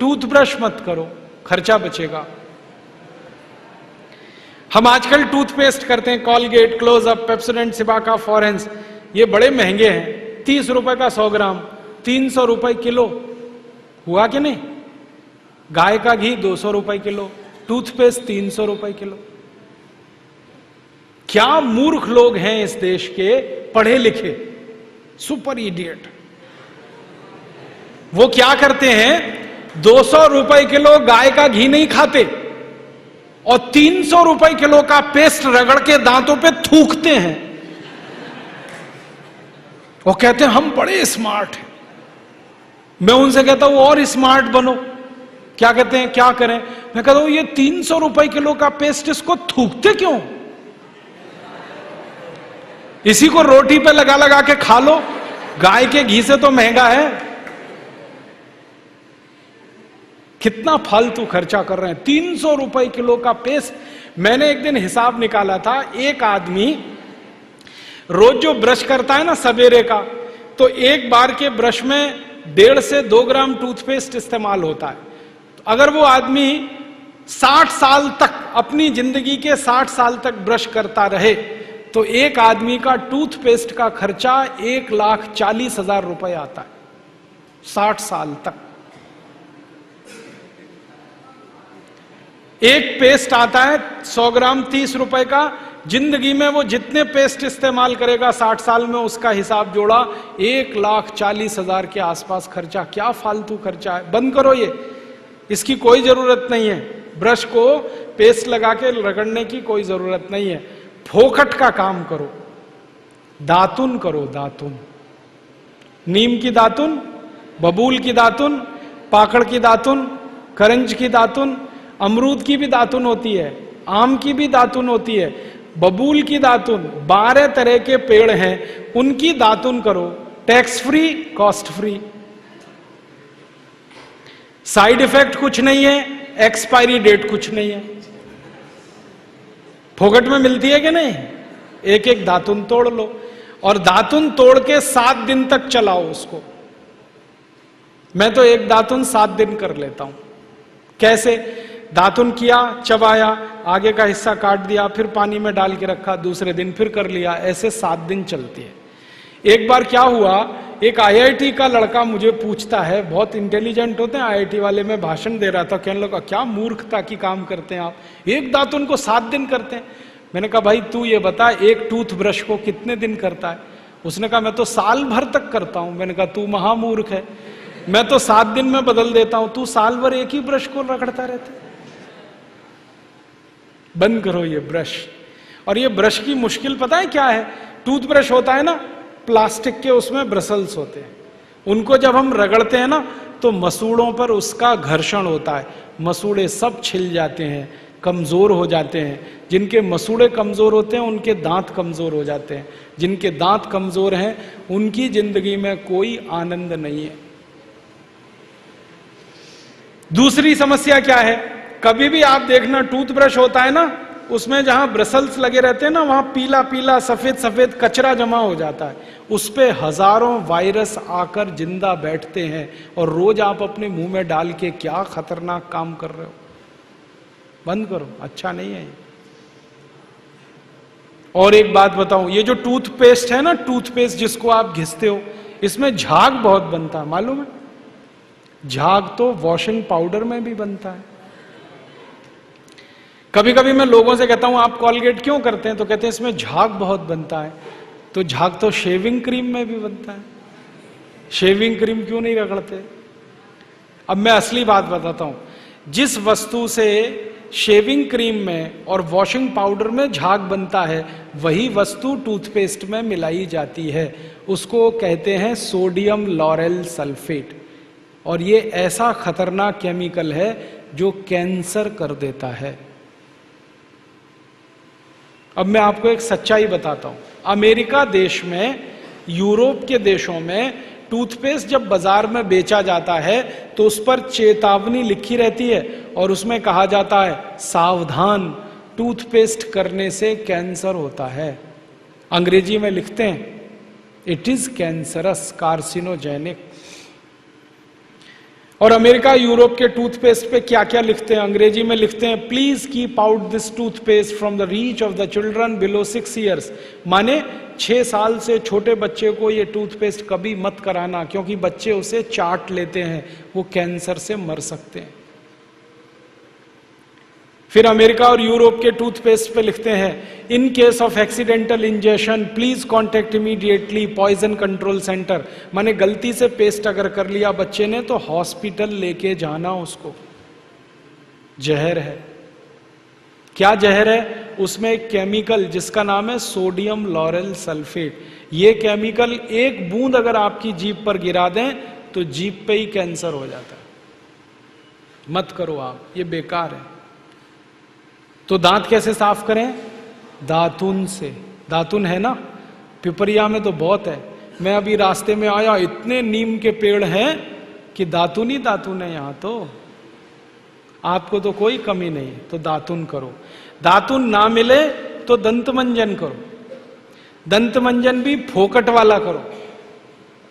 Toothbrush मत करो, खर्चा बचेगा। हम आजकल टूथपेस्ट करते हैं, कॉलगेट, क्लोजअप, पेप्सोडेंट, सिबाका, फॉरेंस, ये बड़े महंगे हैं। 30 रुपए का 100 ग्राम, 300 रुपए किलो, हुआ कि नहीं? गाय का घी 200 रुपए किलो, टूथपेस्ट 300 रुपए किलो। क्या मूर्ख लोग हैं इस देश के, पढ़े लिखे, सुपर इडियट। वो क्या करते हैं, 200 रुपए किलो गाय का घी नहीं खाते और 300 रुपए किलो का पेस्ट रगड़ के दांतों पे थूकते हैं। वो कहते हैं हम बड़े स्मार्ट हैं। मैं उनसे कहता हूं और स्मार्ट बनो। क्या कहते हैं, क्या करें? मैं कहता हूं ये 300 रुपए किलो का पेस्ट, इसको थूकते क्यों? इसी को रोटी पे लगा लगा के खा लो, गाय के घी से तो महंगा है। कितना फालतू खर्चा कर रहे हैं। 300 रुपए किलो का पेस्ट। मैंने एक दिन हिसाब निकाला था, एक आदमी रोज जो ब्रश करता है ना सवेरे का, तो एक बार के ब्रश में 1.5 से 2 ग्राम टूथपेस्ट इस्तेमाल होता है। तो अगर वो आदमी 60 साल तक, अपनी जिंदगी के 60 साल तक ब्रश करता रहे, तो एक आदमी का टूथपेस्ट का खर्चा 1,40,000 रुपए आता है 60 साल तक। एक पेस्ट आता है 100 ग्राम 30 रुपए का। जिंदगी में वो जितने पेस्ट इस्तेमाल करेगा 60 साल में, उसका हिसाब जोड़ा 1,40,000 के आसपास खर्चा। क्या फालतू खर्चा है, बंद करो ये, इसकी कोई जरूरत नहीं है। ब्रश को पेस्ट लगा के रगड़ने की कोई जरूरत नहीं है। फोकट का काम करो, दातुन करो, दातुन, नीम की दातुन, बबूल की दातुन, पाकड़ की दातुन, करंज की दातुन, अमरूद की भी दातुन होती है, आम की भी दातुन होती है, बबूल की दातुन, 12 तरह के पेड़ हैं, उनकी दातुन करो। Tax free, cost free, side effect कुछ नहीं है, एक्सपायरी डेट कुछ नहीं है। फोकट में मिलती है कि नहीं? एक एक दातुन तोड़ लो और दातुन तोड़ के 7 दिन तक चलाओ उसको। मैं तो एक दातुन 7 दिन कर लेता हूं। कैसे? दातुन किया, चबाया, आगे का हिस्सा काट दिया, फिर पानी में डाल के रखा, दूसरे दिन फिर कर लिया, ऐसे 7 दिन चलती है। एक बार क्या हुआ, एक IIT का लड़का मुझे पूछता है, बहुत इंटेलिजेंट होते हैं IIT वाले, में भाषण दे रहा था, कहने लगा क्या मूर्खता की काम करते हैं आप, एक दातुन को 7 दिन करते हैं। मैंने कहा भाई तू ये बता, एक टूथब्रश को कितने दिन करता है? उसने कहा मैं तो साल भर तक करता हूं। मैंने कहा तू महामूर्ख है, मैं तो 7 दिन में बदल देता हूं, तू साल भर एक ही ब्रश को रगड़ता रहता है। बंद करो ये ब्रश। और ये ब्रश की मुश्किल पता है क्या है? टूथब्रश होता है ना प्लास्टिक के, उसमें ब्रसल्स होते हैं, उनको जब हम रगड़ते हैं ना तो मसूड़ों पर उसका घर्षण होता है, मसूड़े सब छिल जाते हैं, कमजोर हो जाते हैं। जिनके मसूड़े कमजोर होते हैं उनके दांत कमजोर हो जाते हैं, जिनके दांत कमजोर हैं उनकी जिंदगी में कोई आनंद नहीं है। दूसरी समस्या क्या है? कभी भी आप देखना टूथब्रश होता है ना, उसमें जहां ब्रसल्स लगे रहते हैं ना, वहां पीला पीला सफेद सफेद कचरा जमा हो जाता है, उस पे हजारों वायरस आकर जिंदा बैठते हैं, और रोज आप अपने मुंह में डाल के क्या खतरनाक काम कर रहे हो। बंद करो, अच्छा नहीं है ये। और एक बात बताऊं, ये जो टूथपेस्ट है ना, टूथपेस्ट जिसको आप घिसते हो, इसमें झाग बहुत बनता है, मालूम है? झाग तो वॉशिंग पाउडर में भी बनता है। कभी कभी मैं लोगों से कहता हूं आप कॉलगेट क्यों करते हैं, तो कहते हैं इसमें झाग बहुत बनता है। तो झाग तो शेविंग क्रीम में भी बनता है, शेविंग क्रीम क्यों नहीं रगड़ते? अब मैं असली बात बताता हूं, जिस वस्तु से शेविंग क्रीम में और वॉशिंग पाउडर में झाग बनता है, वही वस्तु टूथपेस्ट में मिलाई जाती है, उसको कहते हैं सोडियम लॉरेल सल्फेट। और ये ऐसा खतरनाक केमिकल है जो कैंसर कर देता है। अब मैं आपको एक सच्चाई बताता हूं, अमेरिका देश में, यूरोप के देशों में टूथपेस्ट जब बाजार में बेचा जाता है तो उस पर चेतावनी लिखी रहती है और उसमें कहा जाता है सावधान, टूथपेस्ट करने से कैंसर होता है। अंग्रेजी में लिखते हैं इट इज कैंसरस, कार्सिनोजेनिक। और अमेरिका यूरोप के टूथपेस्ट पे क्या क्या लिखते हैं, अंग्रेजी में लिखते हैं, please keep out this toothpaste from the reach of the children below 6 years. माने 6 साल से छोटे बच्चे को ये टूथपेस्ट कभी मत कराना, क्योंकि बच्चे उसे चाट लेते हैं, वो कैंसर से मर सकते हैं। फिर अमेरिका और यूरोप के टूथपेस्ट पे लिखते हैं, in case of accidental injection please contact immediately poison control centre. माने गलती से पेस्ट अगर कर लिया बच्चे ने तो हॉस्पिटल लेके जाना उसको। जहर है। क्या जहर है? उसमें एक केमिकल जिसका नाम है सोडियम लॉरेल सल्फेट। ये केमिकल एक बूंद अगर आपकी जीभ पर गिरा दें तो जीभ पे ही कैंसर हो जाता है। मत करो आप, ये बेकार है। तो दांत कैसे साफ करें? दातुन से। दातुन है ना, पिपरिया में तो बहुत है। मैं अभी रास्ते में आया, इतने नीम के पेड़ हैं कि दातुन ही दातुन है यहां तो। आपको तो कोई कमी नहीं, तो दातुन करो। दातुन ना मिले तो दंतमंजन करो। दंतमंजन भी फोकट वाला करो,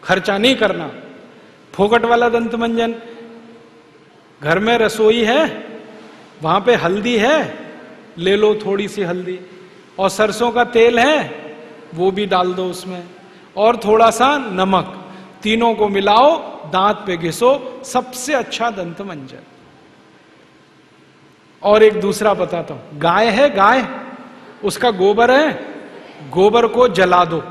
खर्चा नहीं करना। फोकट वाला दंतमंजन, घर में रसोई है, वहां पे हल्दी है, ले लो थोड़ी सी हल्दी, और सरसों का तेल है वो भी डाल दो उसमें, और थोड़ा सा नमक, तीनों को मिलाओ, दांत पे घिसो, सबसे अच्छा दंतमंजन। और एक दूसरा बताता हूं, गाय है, गाय, उसका गोबर है, गोबर को जला दो।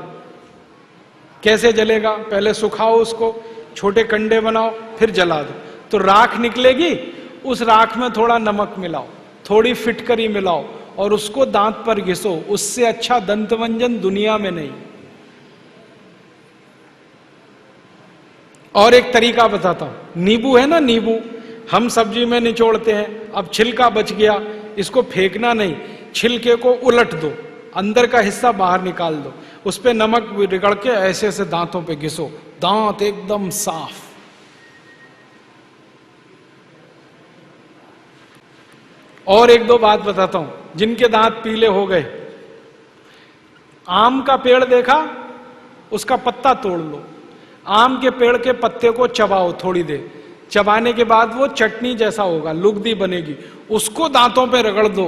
कैसे जलेगा? पहले सुखाओ उसको, छोटे कंडे बनाओ, फिर जला दो, तो राख निकलेगी। उस राख में थोड़ा नमक मिलाओ, थोड़ी फिटकरी मिलाओ, और उसको दांत पर घिसो। उससे अच्छा दंतमंजन दुनिया में नहीं। और एक तरीका बताता हूं, नींबू है ना, नींबू हम सब्जी में निचोड़ते हैं, अब छिलका बच गया, इसको फेंकना नहीं, छिलके को उलट दो, अंदर का हिस्सा बाहर निकाल दो, उस पे नमक रगड़ के ऐसे ऐसे दांतों पे घिसो, दांत एकदम साफ। और एक दो बात बताता हूं, जिनके दांत पीले हो गए, आम का पेड़ देखा, उसका पत्ता तोड़ लो, आम के पेड़ के पत्ते को चबाओ थोड़ी देर, चबाने के बाद वो चटनी जैसा होगा, लुगदी बनेगी, उसको दांतों पे रगड़ दो,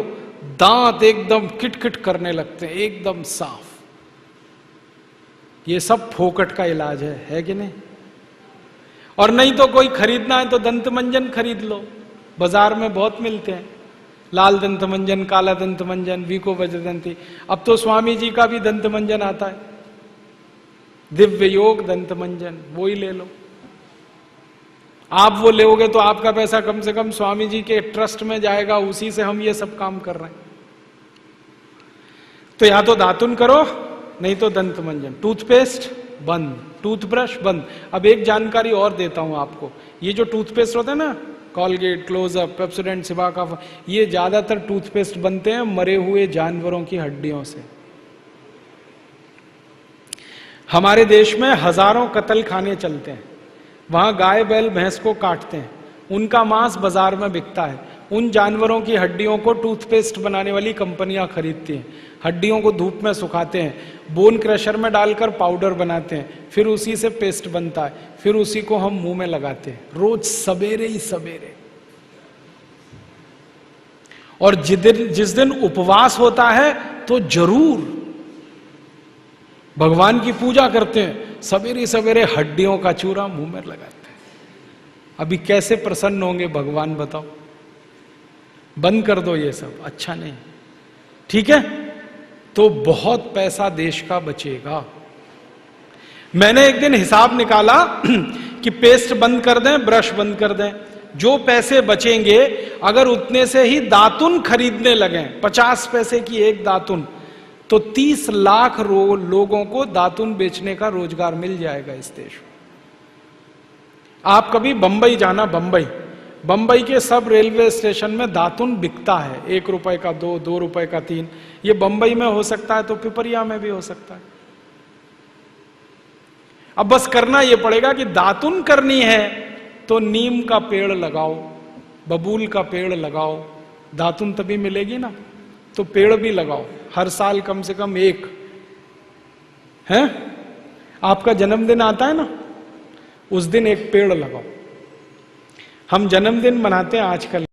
दांत एकदम किटकिट करने लगते हैं, एकदम साफ। ये सब फोकट का इलाज है कि नहीं? और नहीं तो कोई खरीदना है तो दंतमंजन खरीद लो, बाजार में बहुत मिलते हैं, लाल दंतमंजन, काला दंतमंजन, वीको वज्रदंती। अब तो स्वामी जी का भी दंतमंजन आता है, दिव्य योग दंतमंजन, वो ही ले लो। आप वो लोगे तो आपका पैसा कम से कम स्वामी जी के ट्रस्ट में जाएगा, उसी से हम ये सब काम कर रहे हैं। तो या तो दातुन करो, नहीं तो दंतमंजन। टूथपेस्ट बंद, टूथब्रश बंद। अब एक जानकारी और देता हूं आपको, ये जो टूथपेस्ट होता है ना, कॉलगेट, क्लोजअप, पेप्सोडेंट, सिबाका, ये ज्यादातर टूथपेस्ट बनते हैं मरे हुए जानवरों की हड्डियों से। हमारे देश में हजारों कत्ल खाने चलते हैं, वहां गाय बैल भैंस को काटते हैं, उनका मांस बाजार में बिकता है। उन जानवरों की हड्डियों को टूथपेस्ट बनाने वाली कंपनियां खरीदती हैं, हड्डियों को धूप में सुखाते हैं, बोन क्रशर में डालकर पाउडर बनाते हैं, फिर उसी से पेस्ट बनता है, फिर उसी को हम मुंह में लगाते हैं, रोज सवेरे ही सवेरे। और जिस दिन उपवास होता है तो जरूर भगवान की पूजा करते हैं, सवेरे सवेरे हड्डियों का चूरा मुंह में लगाते हैं। अभी कैसे प्रसन्न होंगे भगवान बताओ? बंद कर दो ये सब, अच्छा नहीं, ठीक है? तो बहुत पैसा देश का बचेगा। मैंने एक दिन हिसाब निकाला कि पेस्ट बंद कर दें, ब्रश बंद कर दें, जो पैसे बचेंगे अगर उतने से ही दातुन खरीदने लगे, 50 पैसे की एक दातुन, तो 30 लाख लोगों को दातुन बेचने का रोजगार मिल जाएगा इस देश में। आप कभी बंबई जाना, बंबई के सब रेलवे स्टेशन में दातुन बिकता है, 1 रुपए का 2, 2 रुपए का 3। ये बंबई में हो सकता है तो पिपरिया में भी हो सकता है। अब बस करना यह पड़ेगा कि दातुन करनी है तो नीम का पेड़ लगाओ, बबूल का पेड़ लगाओ, दातुन तभी मिलेगी ना। तो पेड़ भी लगाओ, हर साल कम से कम एक। है आपका जन्मदिन आता है ना, उस दिन एक पेड़ लगाओ। हम जन्मदिन मनाते हैं आजकल।